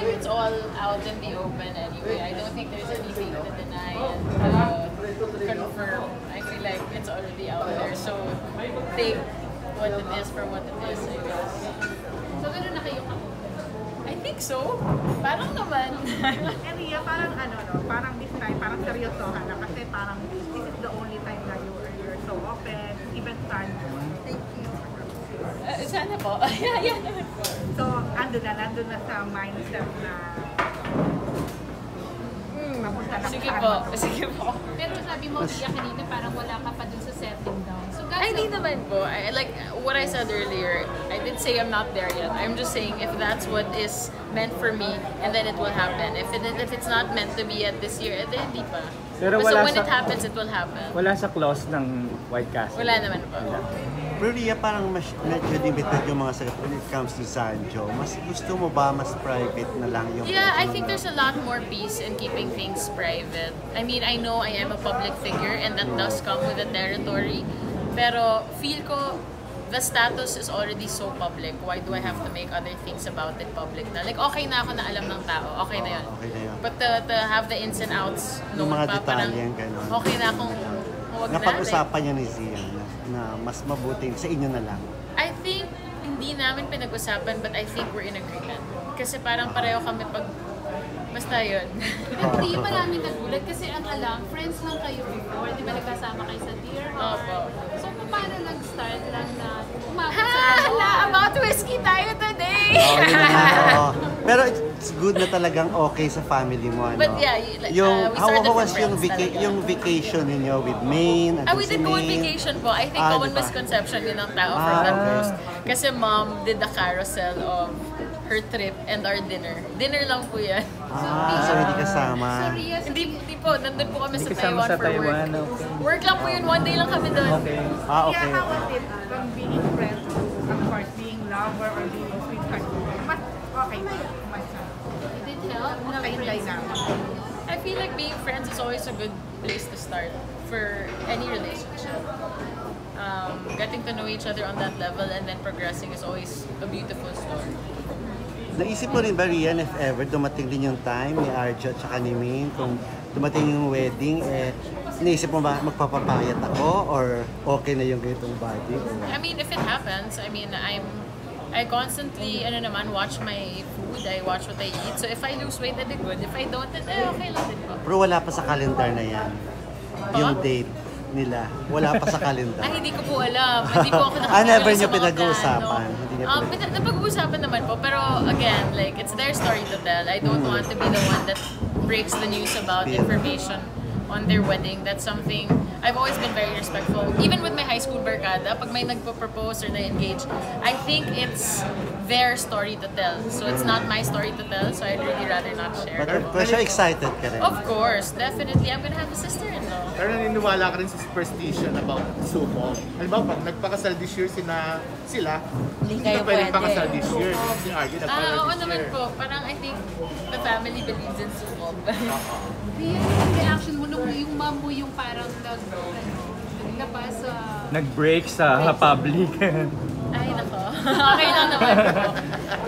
you, it's all out in the open anyway. I don't think there's anything to deny and confirm. I feel like it's already out there. So take what it is for what it is, I guess. So gano'n na kayo kako? I think so. Parang naman. Ria, parang ano, no? Parang this time, parang seryosohan na kasi parang this is the only time na you're so open, even fun. Thank you. Sana po. Yeah naman po. So, nandun na sa mindset na mapunta na Sige saan po. mo. Sige po. Pero sabi mo, Ria, kanina parang wala ka pa dun sa setting down. So, Ay, hindi naman po. Like what I said earlier, I didn't say I'm not there yet. I'm just saying if that's what is meant for me, and then it will happen. If it's not meant to be yet this year, then hindi pa. Pero So wala when sa, it happens, it will happen. wala sa clause ng White Castle. Wala naman po. Pero Ria, parang medyo limited yung mga sagot when it comes to Sanjo. Mas gusto mo ba mas private na lang yung... Yeah, I think there's a lot more peace in keeping things private. I mean, I know I am a public figure and that does come with the territory. Pero feel ko, the status is already so public. Why do I have to make other things about it public na? Like, okay na ako na alam ng tao. Okay na yun. Okay na yun. But to have the ins and outs, Yung mga pa, parang, detalye, gano'n. okay na akong huwag na. Napag-usapan niya ni Zia na mas mabuti sa inyo na lang. I think, hindi namin pinag-usapan, but I think we're in agreement. Kasi parang pareho kami pag, basta yun. Pero Ria, marami nagulat kasi ang alam, friends lang kayo before. Di ba nagkasama kayo sa Dear Heart? Opo. So, paano nag-start lang na umabot sa Ha! dalawa? About whiskey tayo today! Oo. Pero it's good na talagang okay sa family mo, ano? But yeah, we how started was from friends talaga. yung vacation ninyo with Maine? We did go on vacation po. I think common diba? misconception yun ng tao from that okay. post. Kasi mom did the carousel of her trip and our dinner. Dinner lang po yan. So hindi kasama. So, Ria, Hindi po, nandun po kami Hindi sa kasama Taiwan sa for work. Taiwan, okay. Work lang po yun, one day lang kami doon. Okay. Okay. Yeah, how was it from being friends to, of course, being lover or being sweetheart? Mas okay ba? Mas did it help? Kumusta yung dynamic? I feel like being friends is always a good place to start for any relationship. Getting to know each other on that level and then progressing is always a beautiful story. Naisip mo rin ba, Rian, if ever dumating din yung time ni Arjo at saka ni Maine, kung dumating yung wedding, naisip mo ba magpapapayat ako or okay na yung ganitong body? I mean, if it happens, I mean, I constantly, watch my food, I watch what I eat. So if I lose weight, then good. If I don't, then okay lang din po. Pero wala pa sa calendar na yan. Yung date nila. Wala pa sa calendar. Ay, hindi ko po alam. Hindi po ako Never nakikita niyo sa mga pinag-uusapan. plano. Hindi niyo Napag-uusapan naman po. Pero again, like, it's their story to tell. I don't want to be the one that breaks the news about information on their wedding. That's something I've always been very respectful. Even with my high school barkada, pag may nagpo-propose or na-engage, I think it's their story to tell. So it's not my story to tell, so I'd really rather not share. Pero siya excited ka rin. Of course, definitely. I'm gonna have a sister-in-law. Pero naniniwala ka rin sa superstition about sumo. Halimbawa, pag nagpakasal this year sila, hindi kayo na pwedeng pwede. pakasal this year. Si Argy nagpakasal Oo this naman year. po. Parang I think the family believes in sumo. Ria, yung reaction mo nung yung mom mo yung parang naglabas sa... Nag-break sa public. Ay, nako. Okay lang naman po.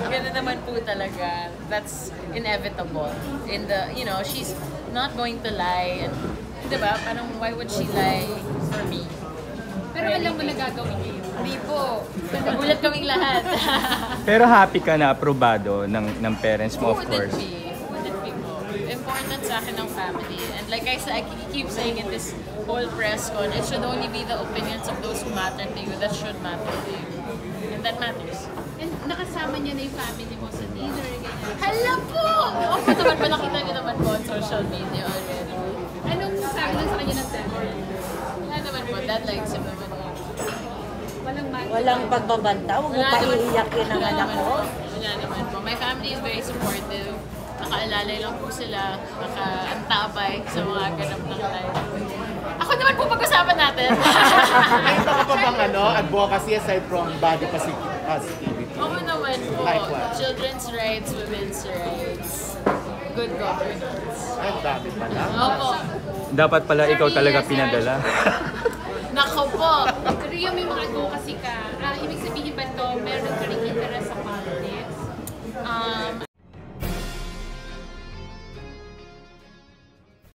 Ganun naman po talaga. That's inevitable. In the, she's not going to lie. And, diba? Parang why would she lie for me? Pero alam mo na gagawin niya yun. Hindi po. Nagulat kaming lahat. Pero happy ka na aprobado ng parents mo, of Wouldn't course. be. Wouldn't be po. Important sa akin ng family. And like I said, I keep saying in this whole press con, it should only be the opinions of those who matter to you that should matter to you. And that matters. And nakasama niya na yung family mo sa dinner, ganyan. Hala po! Ako naman pa, nakita niyo naman po on social media already. Anong sabi lang sa kanya ng dinner? Wala naman po, dad likes him naman. Walang mag- Walang pagbabanta, huwag mo pa iiyakin ang anak ko. Wala naman po. My family is very supportive. Nakaalalay lang po sila. Nakaantabay sa mga ganap ng life. Ako naman po pag-usapan natin. May iba ka pa bang advocacy aside from body positivity? Ako naman po. Like what? Children's rights, women's rights, good governance. Ay, dami pala. Opo. Dapat pala ikaw talaga pinadala. Nako po. Ria, may mga advocacy ka. Ibig sabihin ba to, meron ka rin interest sa politics?